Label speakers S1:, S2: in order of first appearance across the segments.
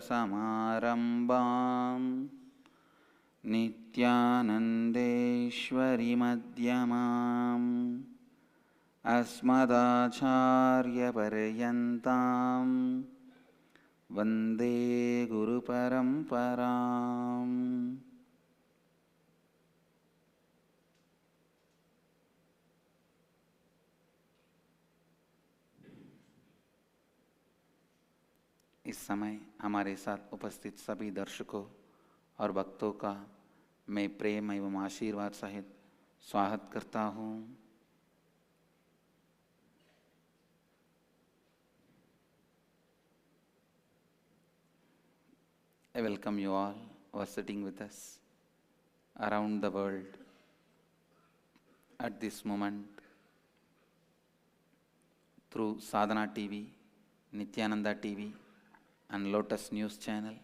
S1: Samarambam Nithyanandeshwari Madhyamam Asmadacharya Paryantam Vande Guru Paramparam. इस समय हमारे साथ उपस्थित सभी दर्शकों और भक्तों का मैं प्रेम एवं आशीर्वाद सहित स्वागत करता हूँ। I welcome you all who are sitting with us around the world at this moment through Sadhna TV, Nithyananda TV and Lotus News channel.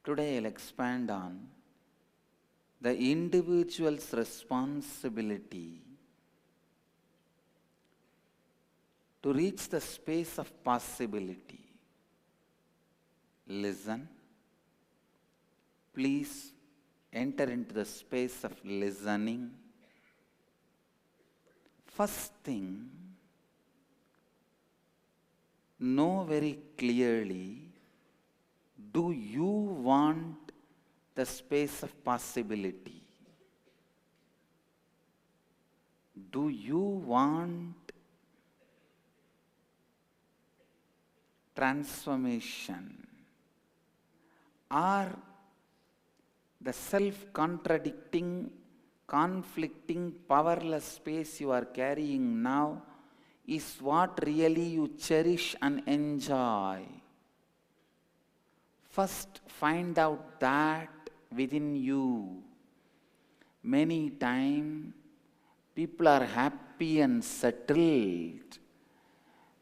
S1: Today I'll expand on the individual's responsibility to reach the space of possibility. Listen. Please enter into the space of listening. First thing, know very clearly, do you want the space of possibility? Do you want transformation? Or the self-contradicting, conflicting, powerless space you are carrying now is what really you cherish and enjoy? First, find out that within you. Many times, people are happy and settled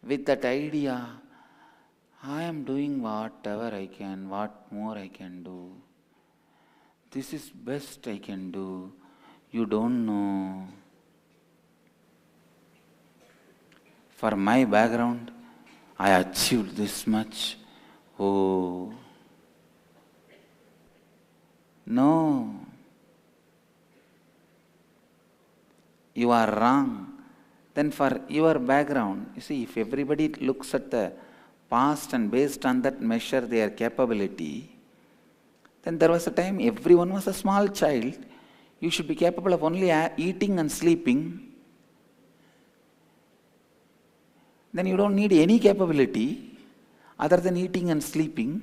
S1: with that idea, I am doing whatever I can, what more I can do. This is best I can do. You don't know. For my background, I achieved this much. Oh. No. You are wrong. Then for your background, you see, if everybody looks at the past and based on that measure their capability, then there was a time everyone was a small child. You should be capable of only eating and sleeping. Then you don't need any capability other than eating and sleeping.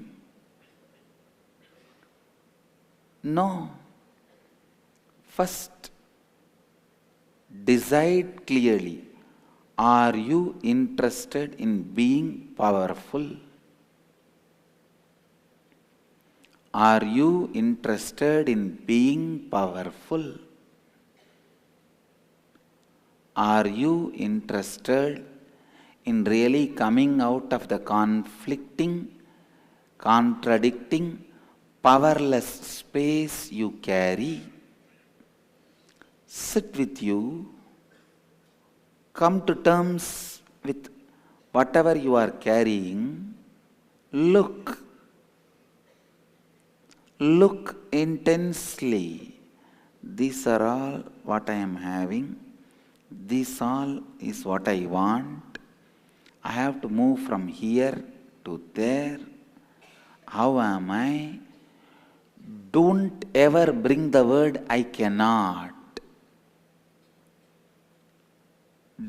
S1: No. First, decide clearly. Are you interested in being powerful? Are you interested in being powerful? Are you interested in really coming out of the conflicting, contradicting, powerless space you carry? Sit with you. Come to terms with whatever you are carrying. Look intensely. These are all what I am having. This all is what I want. I have to move from here to there. How am I? Don't ever bring the word I cannot.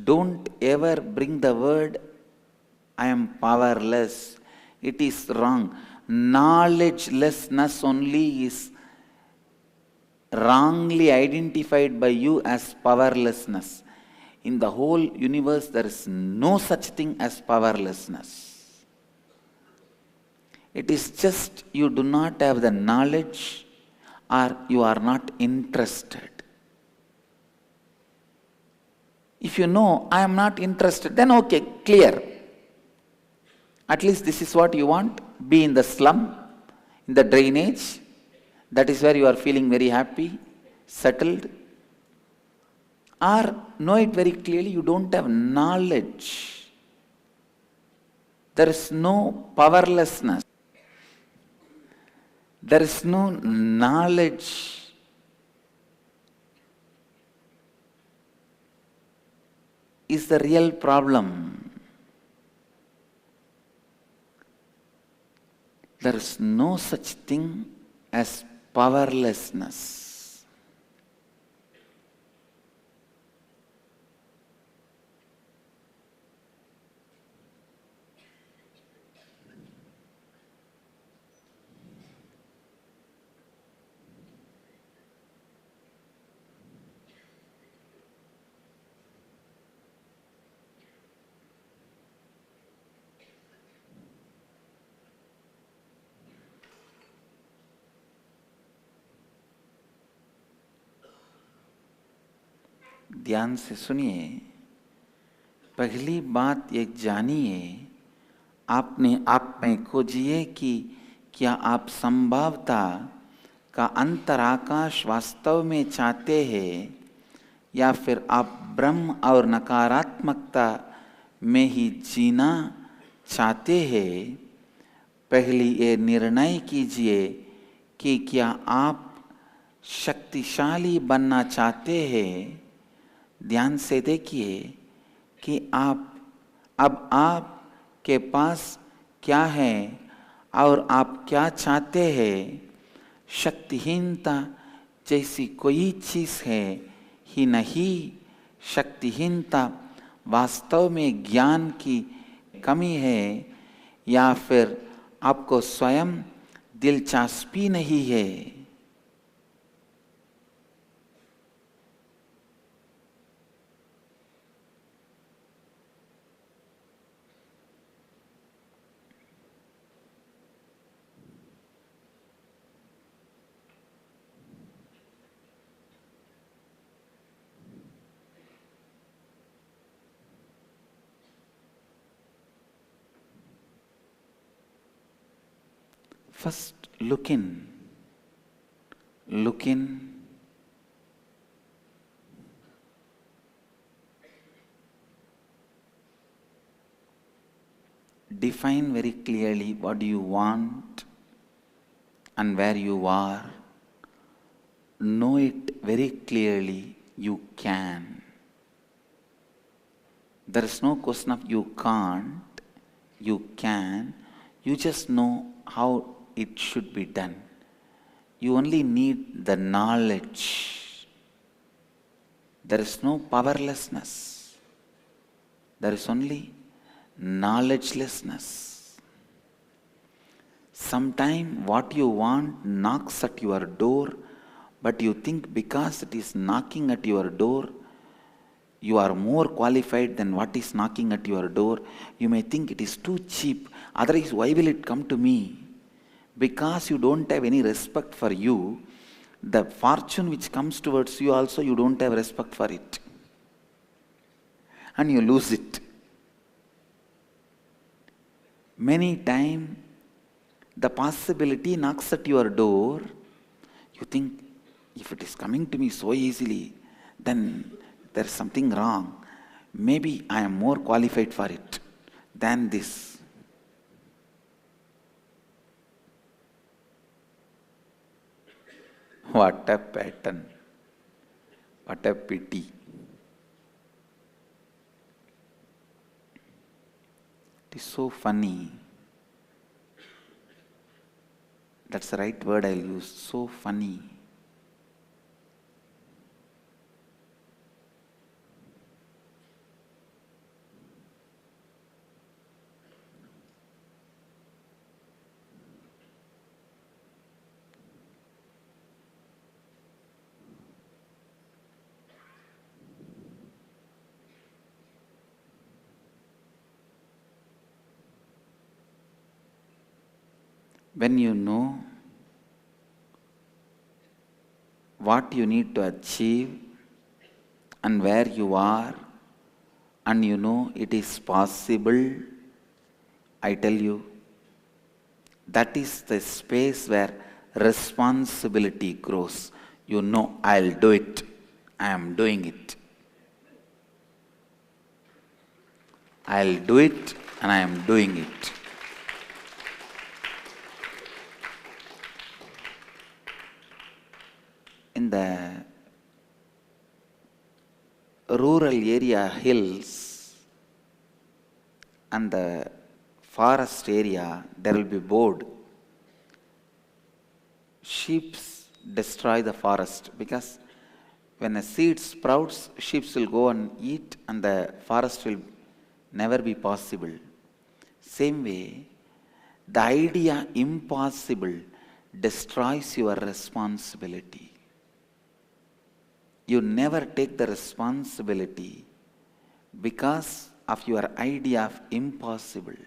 S1: Don't ever bring the word I am powerless. It is wrong. Knowledgelessness only is wrongly identified by you as powerlessness. In the whole universe, there is no such thing as powerlessness. It is just you do not have the knowledge or you are not interested. If you know, I am not interested, then okay, clear. At least this is what you want. Be in the slum, in the drainage. That is where you are feeling very happy, settled. Or know it very clearly, you don't have knowledge. There is no powerlessness. There is no knowledge. Is the real problem. There is no such thing as powerlessness. ध्यान से सुनिए, पहली बात ये जानिए, आपने आप में खोजिए कि क्या आप संभावता का अंतराकाश वास्तव में चाहते हैं या फिर आप ब्रह्म और नकारात्मकता में ही जीना चाहते हैं। पहली ये निर्णय कीजिए कि क्या आप शक्तिशाली बनना चाहते हैं। ध्यान से देखिए कि अब आपके पास क्या है और आप क्या चाहते हैं। शक्तिहीनता जैसी कोई चीज़ है ही नहीं। शक्तिहीनता वास्तव में ज्ञान की कमी है या फिर आपको स्वयं दिलचस्पी नहीं है। First, look in. Look in. Define very clearly what you want and where you are. Know it very clearly. You can. There is no question of you can't. You can. You just know how it should be done. You only need the knowledge. There is no powerlessness. There is only knowledgelessness. Sometimes what you want knocks at your door, but you think because it is knocking at your door, you are more qualified than what is knocking at your door. You may think it is too cheap, otherwise why will it come to me? Because you don't have any respect for you, the fortune which comes towards you also you don't have respect for it. And you lose it. Many times the possibility knocks at your door, you think if it is coming to me so easily, then there is something wrong. Maybe I am more qualified for it than this. What a pattern. What a pity. It is so funny. That's the right word I'll use. So funny. When you know what you need to achieve and where you are, and you know it is possible, I tell you, that is the space where responsibility grows. You know, I'll do it. I am doing it. I'll do it and I am doing it. In the rural area hills and the forest area, there will be board. Sheep destroy the forest because when a seed sprouts, sheep will go and eat and the forest will never be possible. Same way, the idea impossible destroys your responsibility. You never take the responsibility because of your idea of impossible.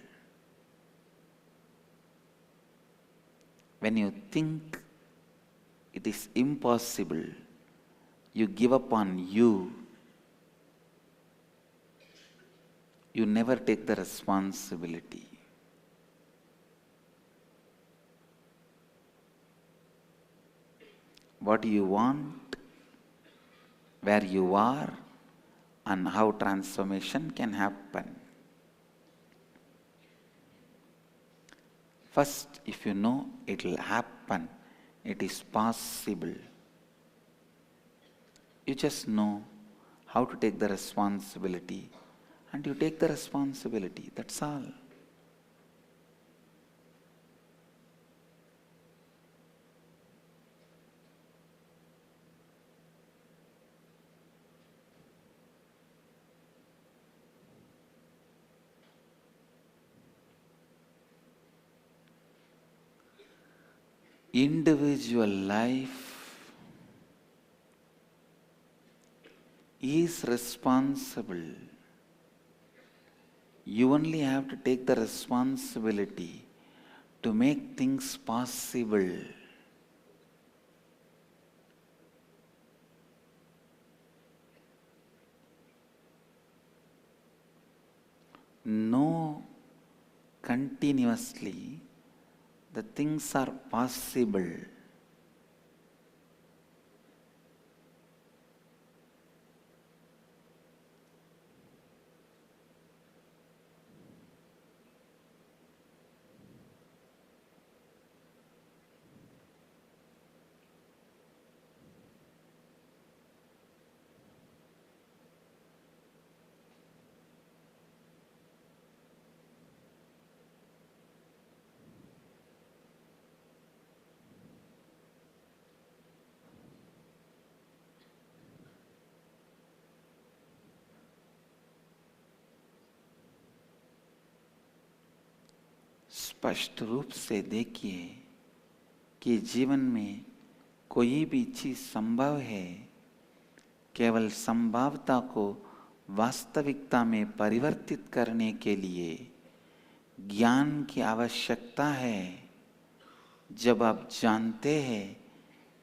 S1: When you think it is impossible, you give up on you. You never take the responsibility. What you want, where you are, and how transformation can happen. First, if you know it will happen, it is possible. You just know how to take the responsibility, and you take the responsibility, that's all. Individual life is responsible. You only have to take the responsibility to make things possible. Know continuously the things are possible. स्पष्ट रूप से देखिए कि जीवन में कोई भी चीज संभव है, केवल संभावता को वास्तविकता में परिवर्तित करने के लिए ज्ञान की आवश्यकता है। जब आप जानते हैं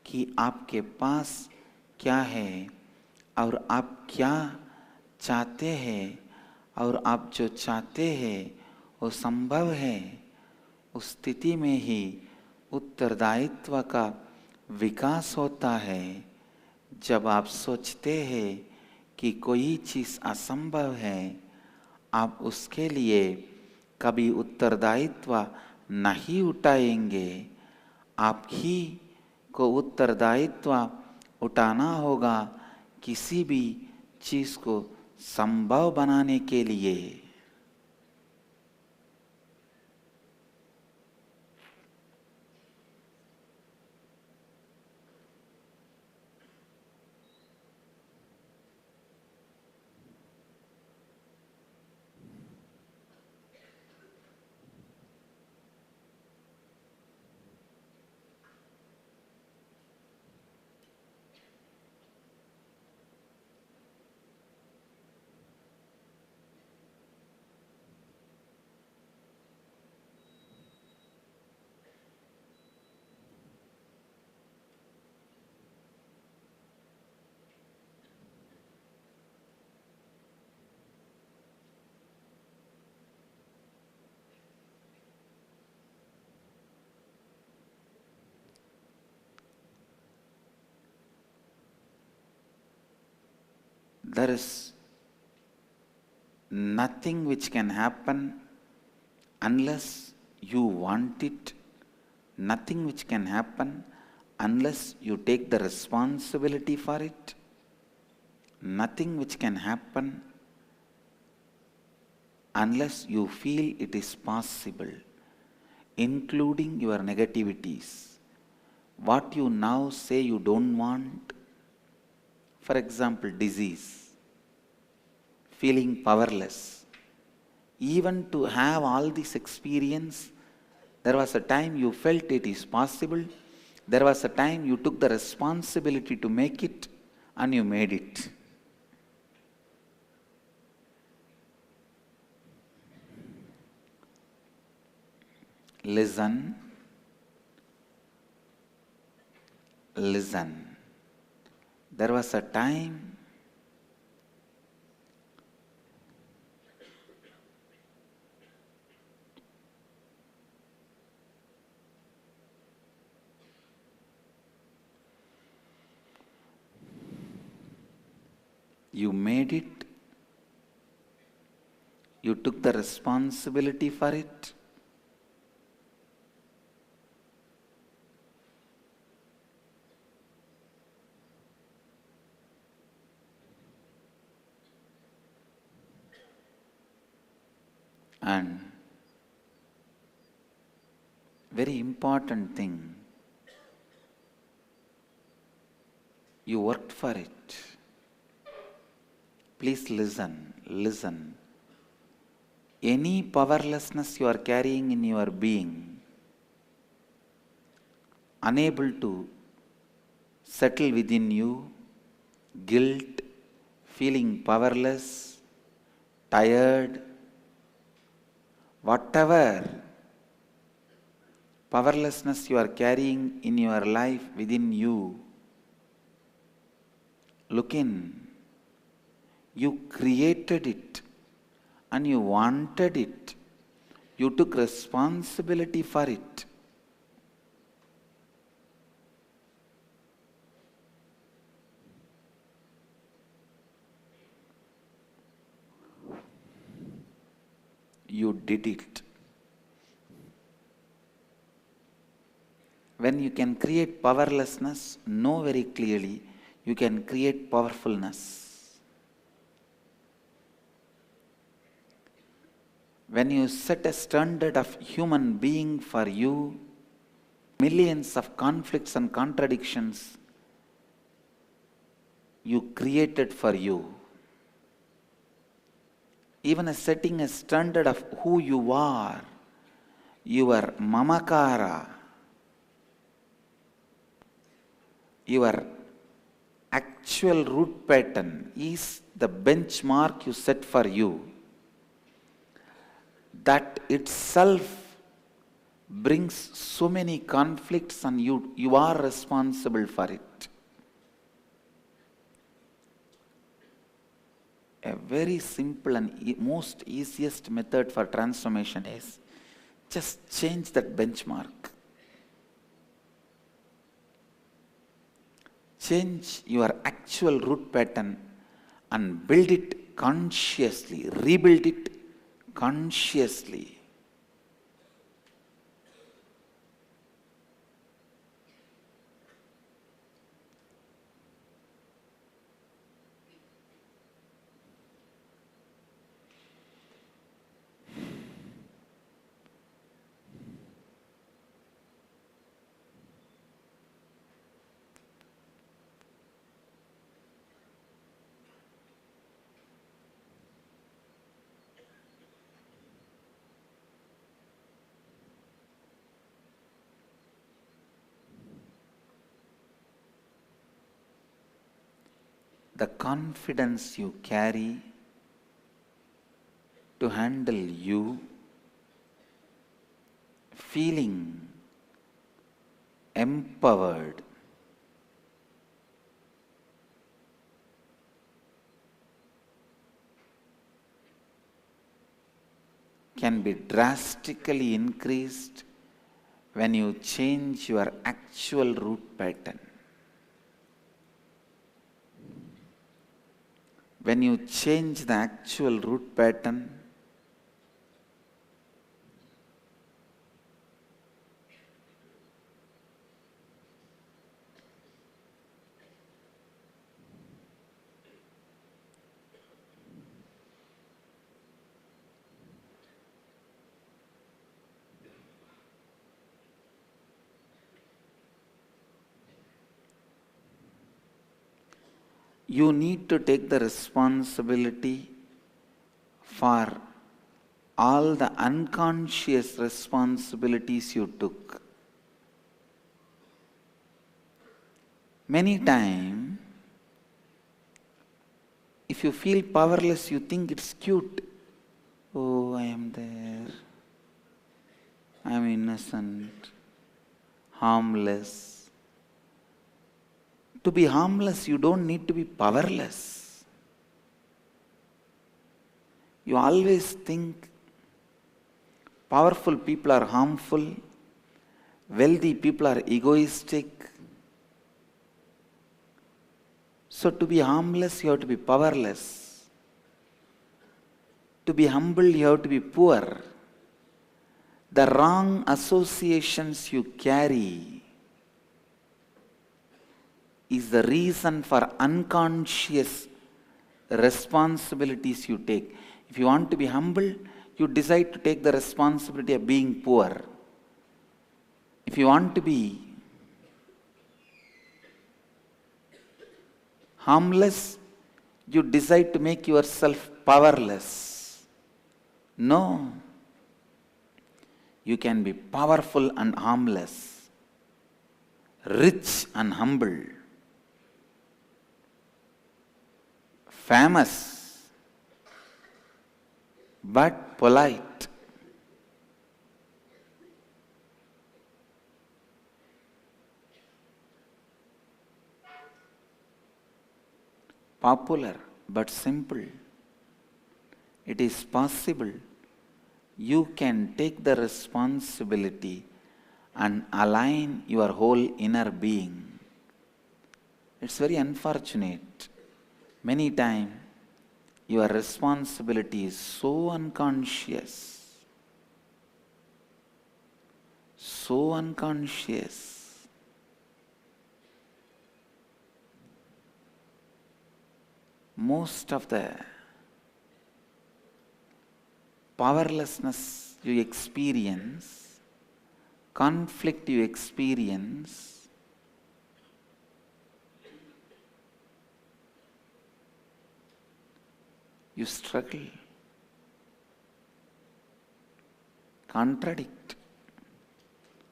S1: कि आपके पास क्या है और आप क्या चाहते हैं और आप जो चाहते हैं वो संभव है, उस स्थिति में ही उत्तरदायित्व का विकास होता है। जब आप सोचते हैं कि कोई चीज़ असंभव है, आप उसके लिए कभी उत्तरदायित्व नहीं उठाएंगे। आप ही को उत्तरदायित्व उठाना होगा किसी भी चीज़ को संभव बनाने के लिए। There is nothing which can happen unless you want it. Nothing which can happen unless you take the responsibility for it. Nothing which can happen unless you feel it is possible, including your negativities. What you now say you don't want, for example, disease, feeling powerless. Even to have all this experience, there was a time you felt it is possible. There was a time you took the responsibility to make it, and you made it. Listen. Listen. There was a time you made it, you took the responsibility for it, and very important thing, you worked for it. Please listen, listen. Any powerlessness you are carrying in your being, unable to settle within you, guilt, feeling powerless, tired, whatever powerlessness you are carrying in your life within you, look in. You created it and you wanted it. You took responsibility for it. You did it. When you can create powerlessness, know very clearly, you can create powerfulness. When you set a standard of human being for you, millions of conflicts and contradictions you created for you. Even setting a standard of who you are, your mamakara, your actual root pattern is the benchmark you set for you. That itself brings so many conflicts, and you are responsible for it. A very simple and most easiest method for transformation is just change that benchmark. Change your actual root pattern and build it consciously, rebuild it consciously. The confidence you carry to handle you, feeling empowered, can be drastically increased when you change your actual root pattern. When you change the actual root pattern, you need to take the responsibility for all the unconscious responsibilities you took. Many times, if you feel powerless, you think it's cute. Oh, I am there. I am innocent, harmless. To be harmless, you don't need to be powerless. You always think powerful people are harmful, wealthy people are egoistic. So to be harmless, you have to be powerless. To be humble, you have to be poor. The wrong associations you carry is the reason for unconscious responsibilities you take. If you want to be humble, you decide to take the responsibility of being poor. If you want to be harmless, you decide to make yourself powerless. No. You can be powerful and harmless, rich and humble, famous but polite. Popular but simple. It is possible. You can take the responsibility and align your whole inner being. It's very unfortunate. Many times, your responsibility is so unconscious. So unconscious. Most of the powerlessness you experience, conflict you experience, you struggle, contradict,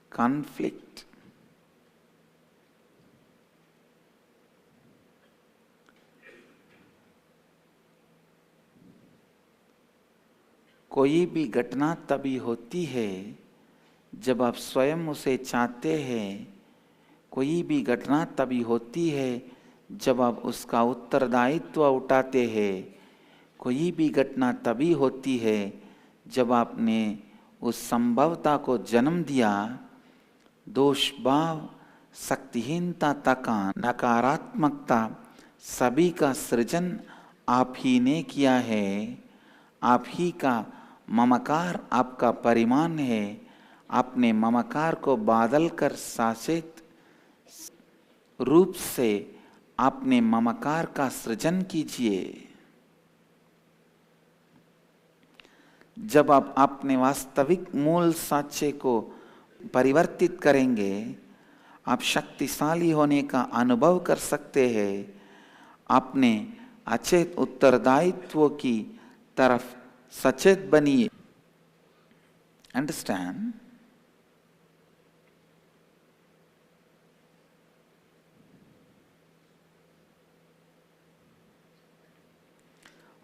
S1: conflict. कोई भी घटना तभी होती है जब आप स्वयं उसे चाहते हैं। कोई भी घटना तभी होती है जब आप उसका उत्तरदायित्व उठाते हैं। कोई भी घटना तभी होती है जब आपने उस संभवता को जन्म दिया। दोष भाव, शक्तिहीनता तक नकारात्मकता सभी का सृजन आप ही ने किया है। आप ही का ममकार आपका परिमाण है। अपने ममकार को बादल कर शासित रूप से अपने ममकार का सृजन कीजिए। जब आप अपने वास्तविक मूल साचे को परिवर्तित करेंगे, आप शक्तिशाली होने का अनुभव कर सकते हैं। अपने अचेत उत्तरदायित्व की तरफ सचेत बनिए। Understand?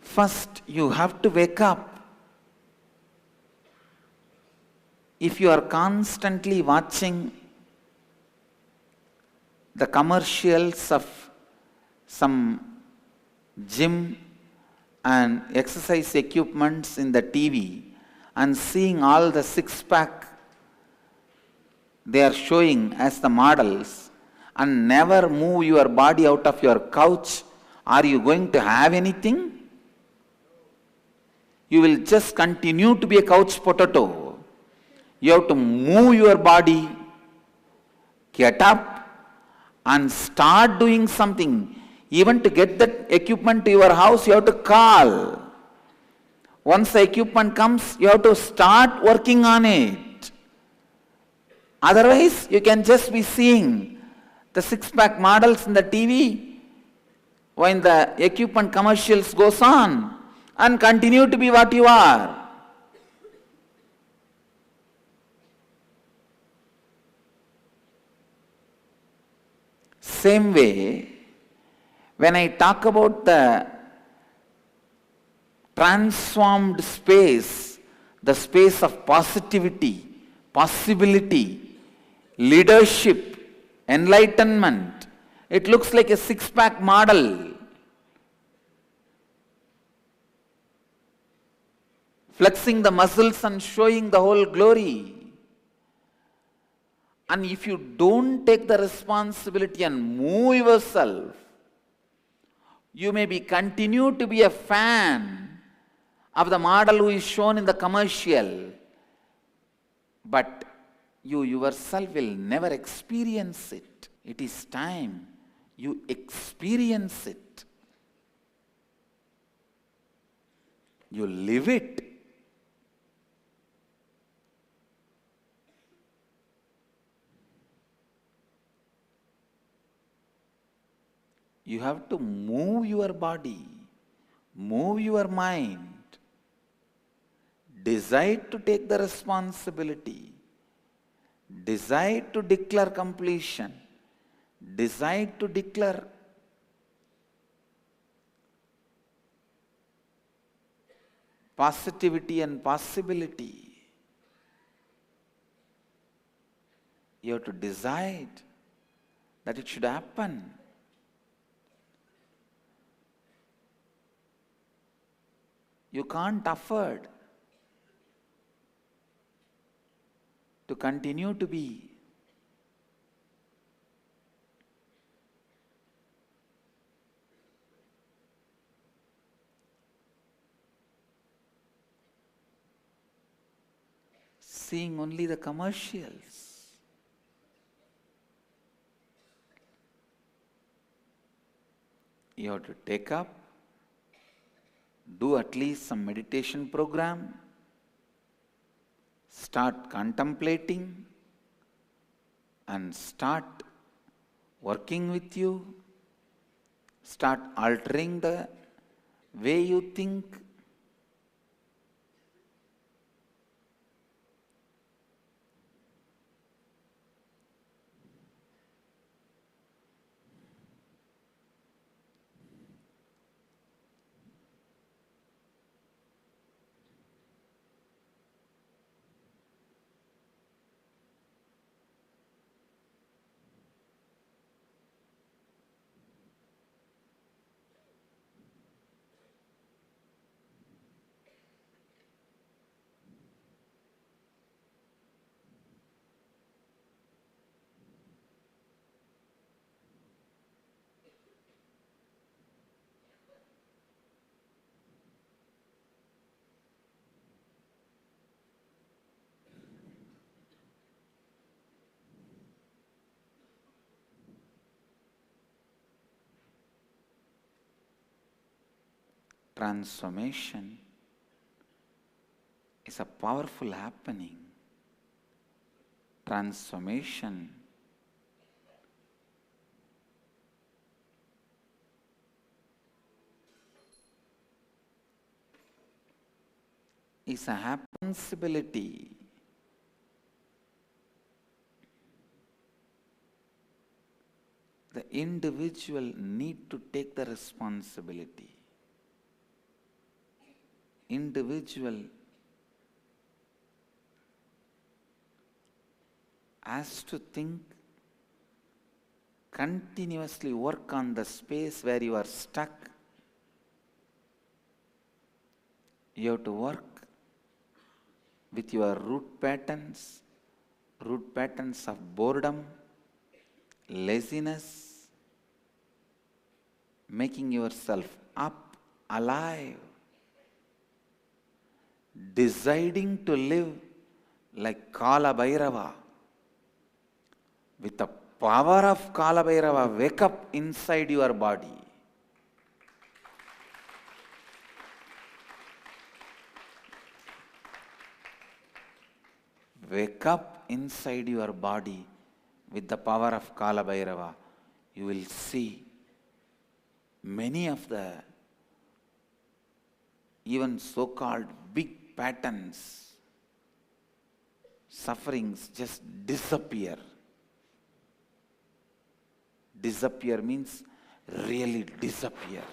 S1: First, you have to wake up. If you are constantly watching the commercials of some gym and exercise equipments in the TV and seeing all the six-pack they are showing as the models and never move your body out of your couch, are you going to have anything? You will just continue to be a couch potato. You have to move your body, get up and start doing something. Even to get that equipment to your house, you have to call. Once the equipment comes, you have to start working on it. Otherwise, you can just be seeing the six-pack models in the TV when the equipment commercials goes on, and continue to be what you are. Same way, when I talk about the transformed space, the space of positivity, possibility, leadership, enlightenment, it looks like a six-pack model. Flexing the muscles and showing the whole glory. And if you don't take the responsibility and move yourself, you may continue to be a fan of the model who is shown in the commercial, but you yourself will never experience it. It is time you experience it. You live it. You have to move your body, move your mind, decide to take the responsibility, decide to declare completion, decide to declare positivity and possibility. You have to decide that it should happen. You can't afford to continue to be seeing only the commercials. You have to take up, do at least some meditation program, start contemplating, and start working with you, start altering the way you think. Transformation is a powerful happening. Transformation is a responsibility. The individual need to take the responsibility. Individual has to think, continuously work on the space where you are stuck. You have to work with your root patterns of boredom, laziness, making yourself up, alive, deciding to live like Kala Bhairava. With the power of Kala Bhairava, wake up inside your body. Wake up inside your body with the power of Kala Bhairava. You will see many of the even so-called big patterns, sufferings just disappear. Disappear means really disappear.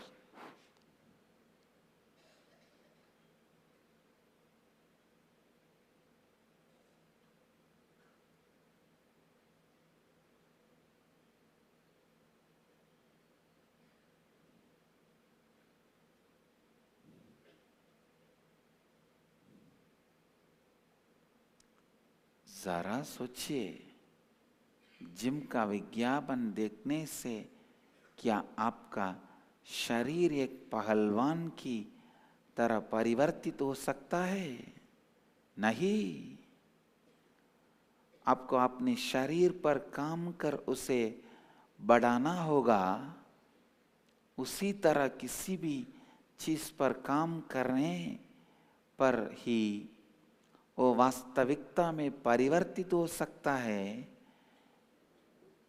S1: जरा सोचिए, gym का विज्ञापन देखने से क्या आपका शरीर एक पहलवान की तरह परिवर्तित हो सकता है? नहीं। आपको अपने शरीर पर काम कर उसे बढ़ाना होगा। उसी तरह किसी भी चीज पर काम करने पर ही वो वास्तविकता में परिवर्तित हो सकता है।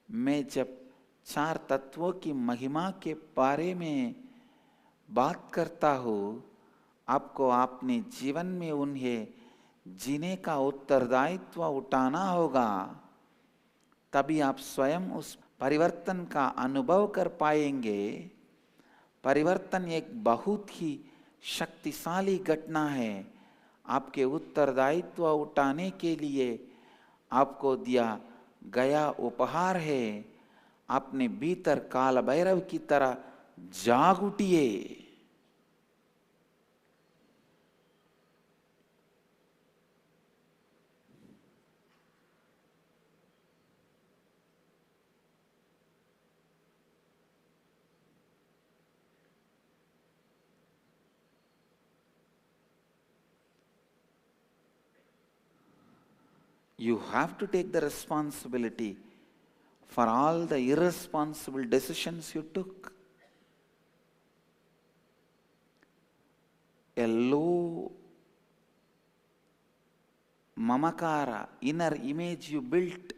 S1: मैं जब 4 तत्वों की महिमा के बारे में बात करता हूँ, आपको अपने जीवन में उन्हें जीने का उत्तरदायित्व उठाना होगा। तभी आप स्वयं उस परिवर्तन का अनुभव कर पाएंगे। परिवर्तन एक बहुत ही शक्तिशाली घटना है। आपके उत्तरदायित्व उठाने के लिए आपको दिया गया उपहार है। अपने भीतर काल भैरव की तरह जाग उठिए। You have to take the responsibility for all the irresponsible decisions you took. A low mamakara, inner image you built.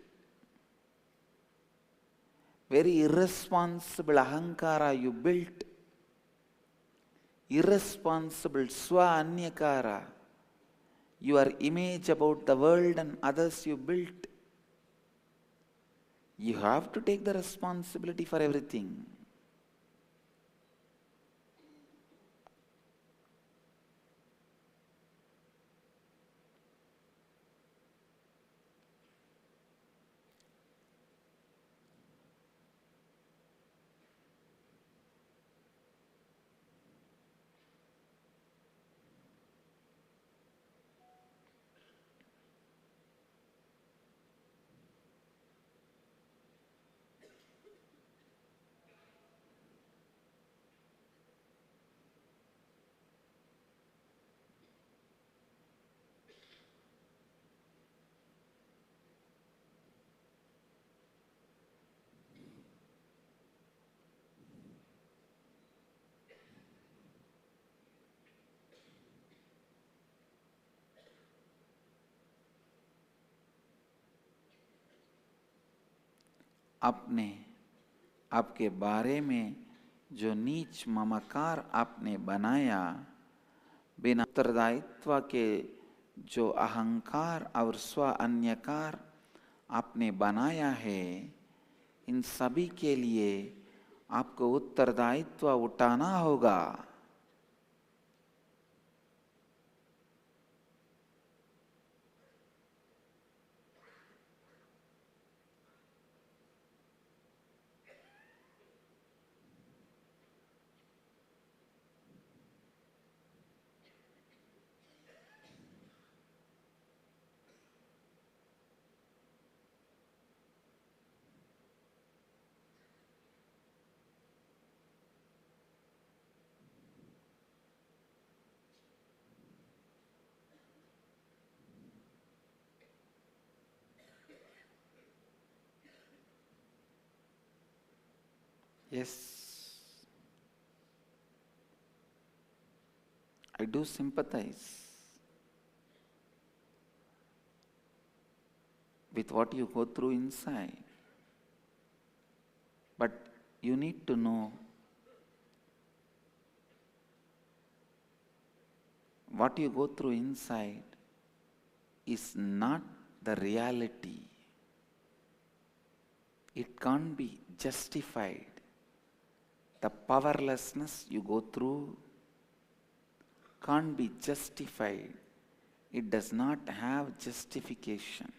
S1: Very irresponsible ahankara you built. Irresponsible swa anyakara. Your image about the world and others you built. You have to take the responsibility for everything. अपने आपके बारे में जो नीच ममकार आपने बनाया, बिना उत्तरदायित्व के जो अहंकार और स्व अन्यकार आपने बनाया है, इन सभी के लिए आपको उत्तरदायित्व उठाना होगा। Yes, I do sympathize with what you go through inside. But you need to know what you go through inside is not the reality. It can't be justified. The powerlessness you go through can't be justified. It does not have justification.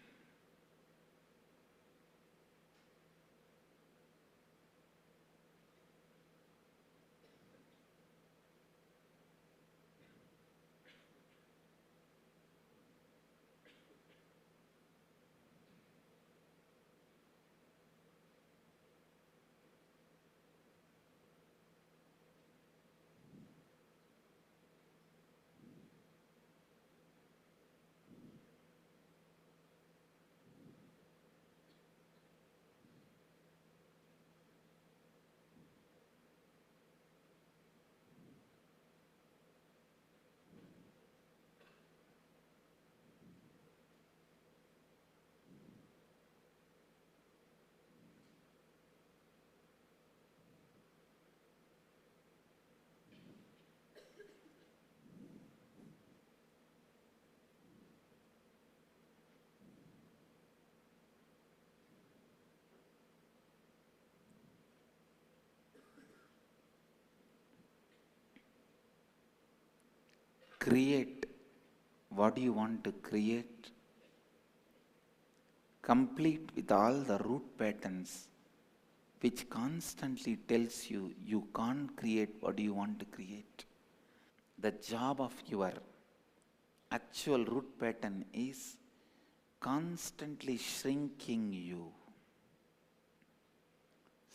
S1: Create what you want to create, complete with all the root patterns which constantly tells you you can't create what you want to create. The job of your actual root pattern is constantly shrinking you,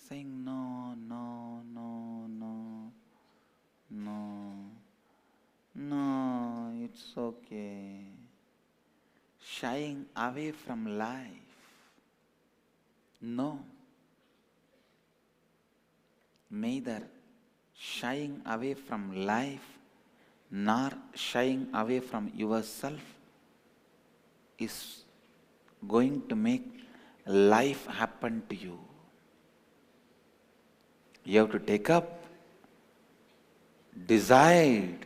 S1: saying no, no, no, no, no, no, it's okay, shying away from life. No, neither shying away from life nor shying away from yourself is going to make life happen to you. You have to take up decide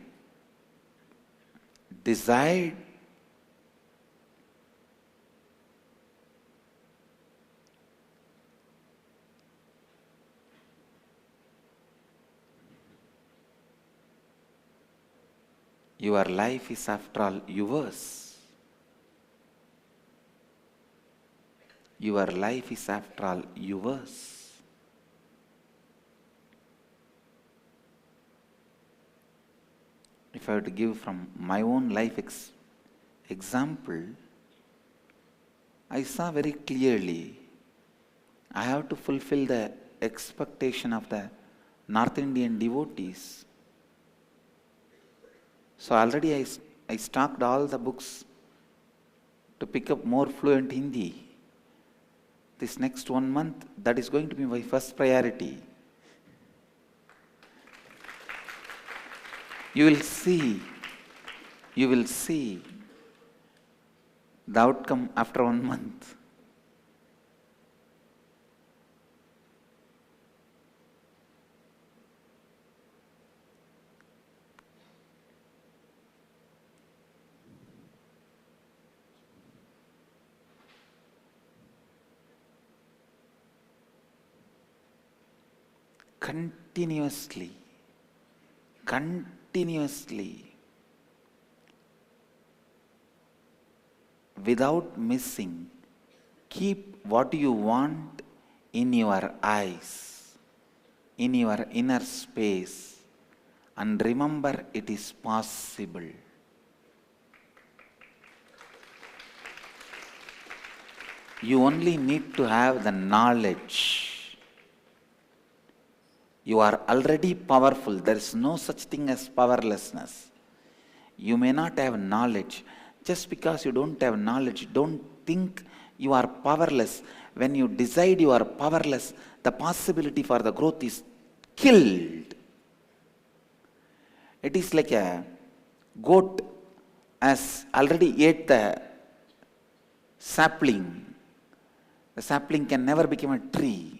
S1: your life is after all yours. Your life is after all yours. If I were to give from my own life example, I saw very clearly I have to fulfill the expectation of the North Indian devotees. So already I stocked all the books to pick up more fluent Hindi. This next 1 month, that is going to be my first priority. You will see the outcome after 1 month. Continuously, without missing, keep what you want in your eyes, in your inner space, and remember it is possible. You only need to have the knowledge. You are already powerful. There is no such thing as powerlessness. You may not have knowledge. Just because you don't have knowledge, don't think you are powerless. When you decide you are powerless, the possibility for the growth is killed. It is like a goat has already ate the sapling. The sapling can never become a tree.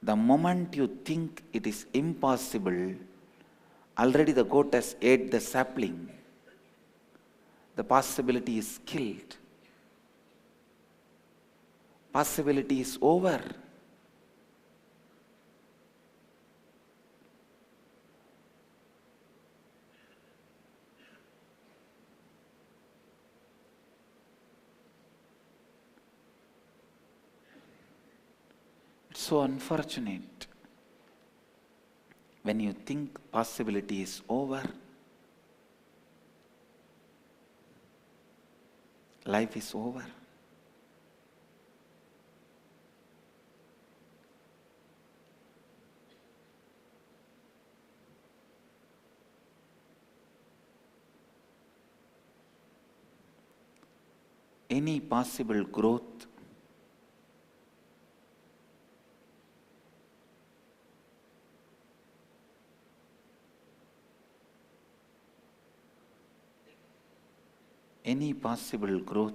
S1: The moment you think it is impossible, Already the goat has ate the sapling. The possibility is killed. Possibility is over. It's so unfortunate. When you think possibility is over, life is over. Any possible growth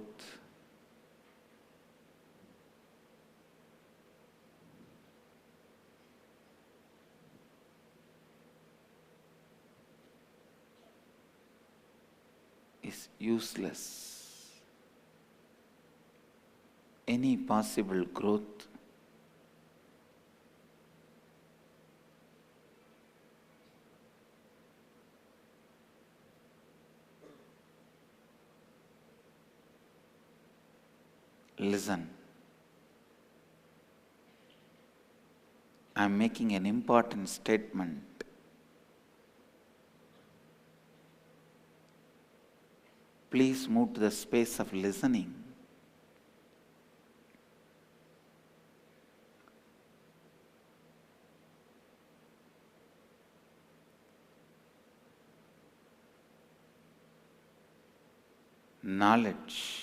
S1: is useless. Any possible growth listen. I am making an important statement. Please move to the space of listening. Knowledge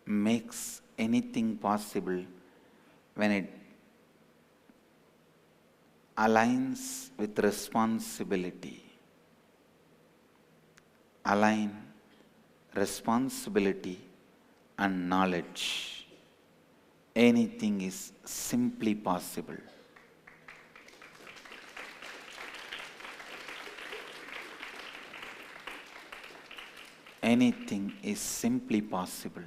S1: makes anything possible when it aligns with responsibility. Align responsibility and knowledge. Anything is simply possible. Anything is simply possible.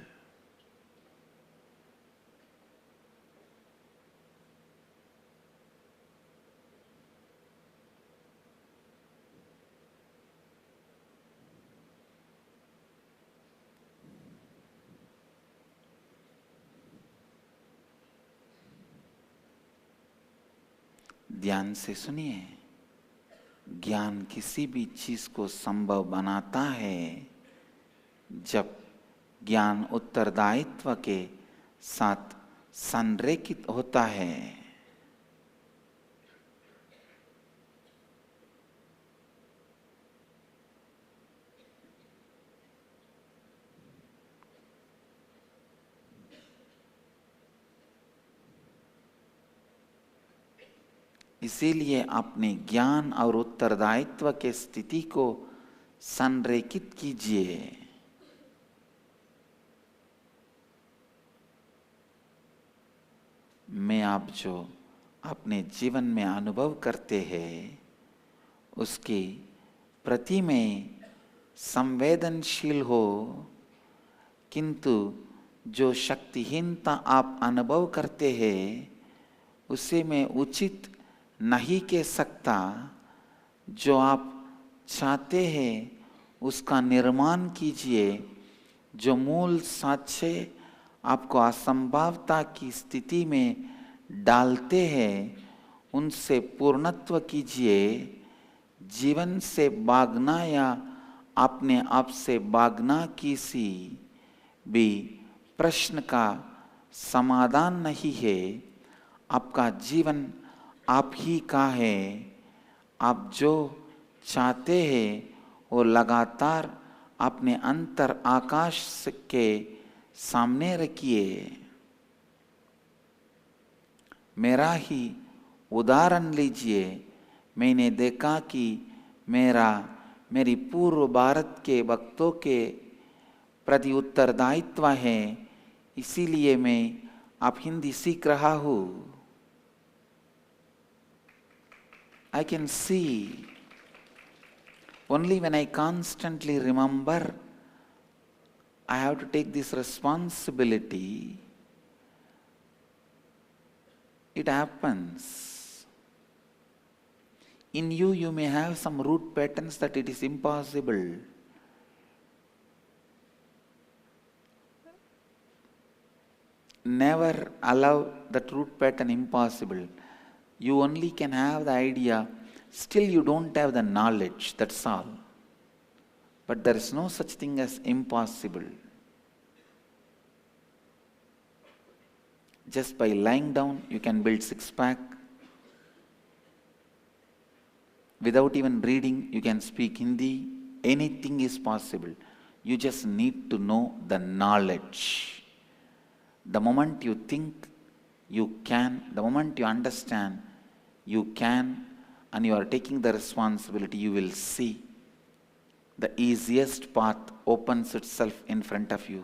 S1: ध्यान से सुनिए, ज्ञान किसी भी चीज को संभव बनाता है जब ज्ञान उत्तरदायित्व के साथ संरेखित होता है। इसीलिए अपने ज्ञान और उत्तरदायित्व के स्थिति को संरेखित कीजिए। मैं आप जो अपने जीवन में अनुभव करते हैं उसके प्रति में संवेदनशील हो, किंतु जो शक्तिहीनता आप अनुभव करते हैं उसे मैं उचित नहीं कह सकता। जो आप चाहते हैं उसका निर्माण कीजिए। जो मूल साक्ष्य आपको असंभवता की स्थिति में डालते हैं उनसे पूर्णत्व कीजिए। जीवन से भागना या अपने आप से भागना किसी भी प्रश्न का समाधान नहीं है। आपका जीवन आप ही का है। आप जो चाहते हैं वो लगातार अपने अंतर आकाश के सामने रखिए। मेरा ही उदाहरण लीजिए। मैंने देखा कि मेरी पूर्व भारत के भक्तों के प्रति उत्तरदायित्व है, इसीलिए मैं आप हिंदी सीख रहा हूँ। I can see only when I constantly remember I have to take this responsibility, it happens. In you, you may have some root patterns that it is impossible. Never allow that root pattern impossible. You only can have the idea, still you don't have the knowledge, that's all. But there is no such thing as impossible. Just by lying down, you can build six-pack. Without even reading, you can speak Hindi. Anything is possible. You just need to know the knowledge. The moment you think, you can. The moment you understand, you can. And you are taking the responsibility, you will see the easiest path opens itself in front of you.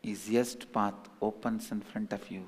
S1: Easiest path opens in front of you.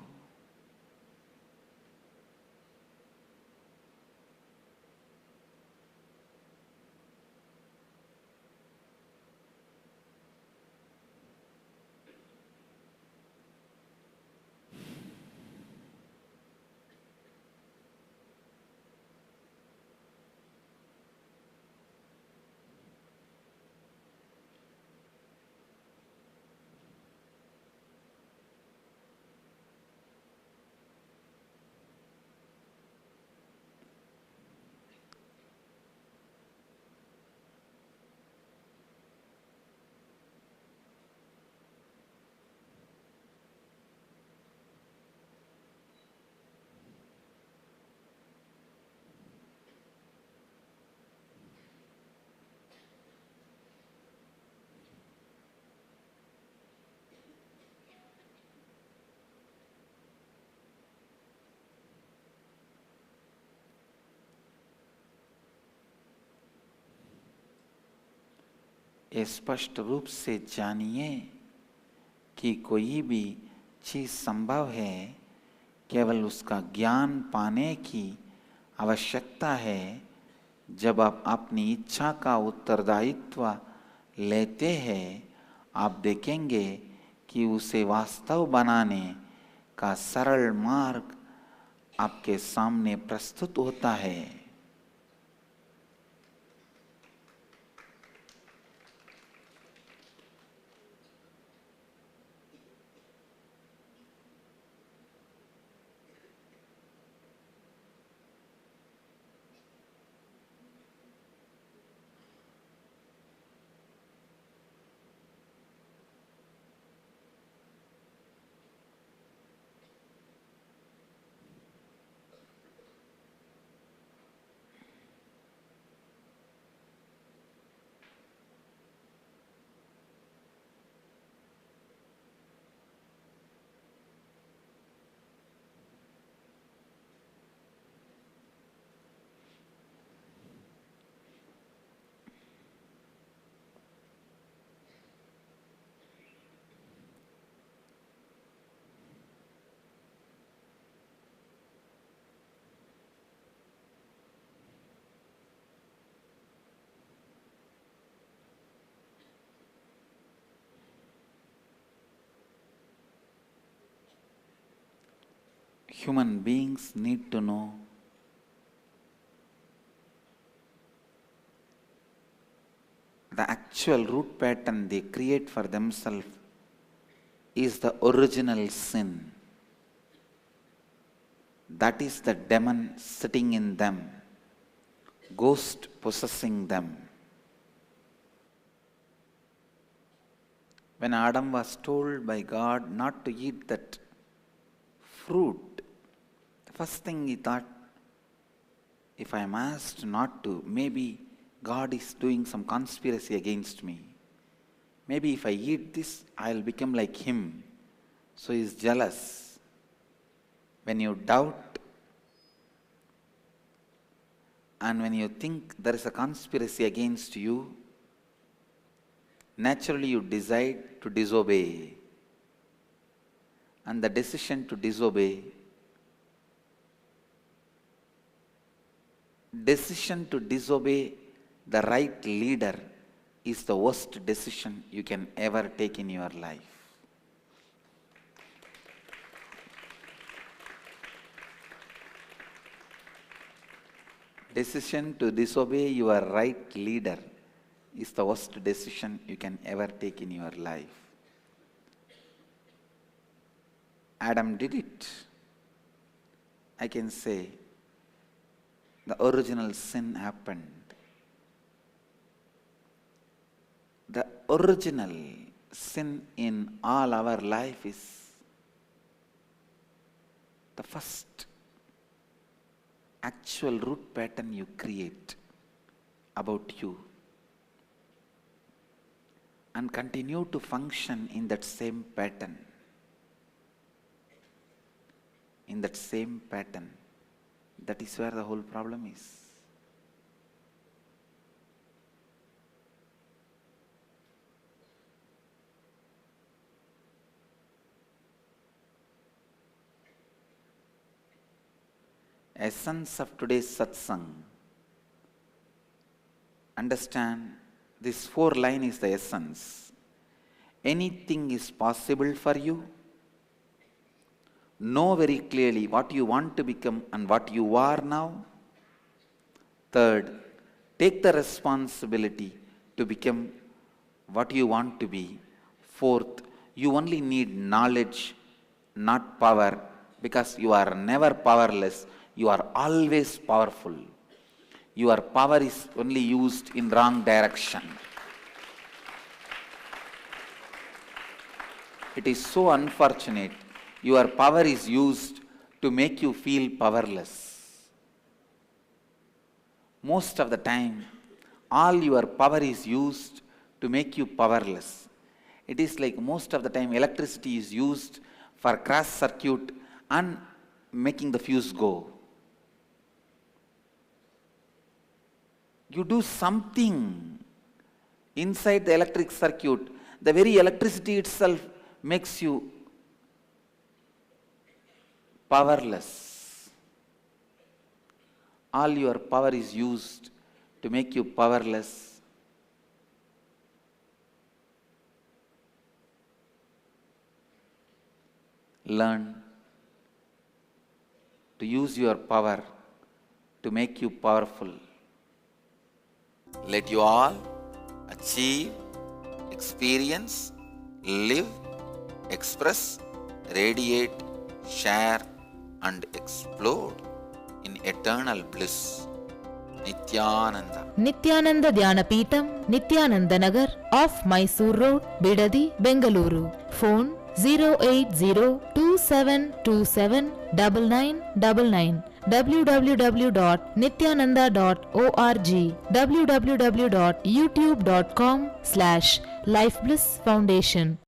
S1: ये स्पष्ट रूप से जानिए कि कोई भी चीज संभव है, केवल उसका ज्ञान पाने की आवश्यकता है। जब आप अपनी इच्छा का उत्तरदायित्व लेते हैं, आप देखेंगे कि उसे वास्तव बनाने का सरल मार्ग आपके सामने प्रस्तुत होता है। Human beings need to know the actual root pattern they create for themselves is the original sin. That is the demon sitting in them, ghost possessing them. When Adam was told by God not to eat that fruit, the first thing he thought, if I am asked not to, maybe God is doing some conspiracy against me. maybe if I eat this, I'll become like him. So he's jealous. When you doubt and when you think there is a conspiracy against you, naturally you decide to disobey. And the decision to disobey, the right leader is the worst decision you can ever take in your life. Decision to disobey your right leader is the worst decision you can ever take in your life. Adam did it. I can say the original sin happened. The original sin in all our life is the first actual root pattern you create about you and continue to function in that same pattern. In that same pattern. That is where the whole problem is. Essence of today's satsang. Understand, this 4 line is the essence. Anything is possible for you. Know very clearly what you want to become and what you are now. Third, take the responsibility to become what you want to be. Fourth, you only need knowledge, not power, because you are never powerless. You are always powerful. Your power is only used in wrong direction. It is so unfortunate. Your power is used to make you feel powerless. Most of the time, all your power is used to make you powerless. It is like most of the time electricity is used for cross circuit and making the fuse go. You do something inside the electric circuit, the very electricity itself makes you powerless. All your power is used to make you powerless. Learn to use your power to make you powerful. Let you all achieve, experience, live, express, radiate, share and explode in eternal bliss. Nithyananda.
S2: Nithyananda Dhyanapitham, Nithyananda Nagar, off Mysore Road, Bidadi, Bengaluru. Phone 08027279999. www.nithyananda.org. www.youtube.com/Life Bliss Foundation.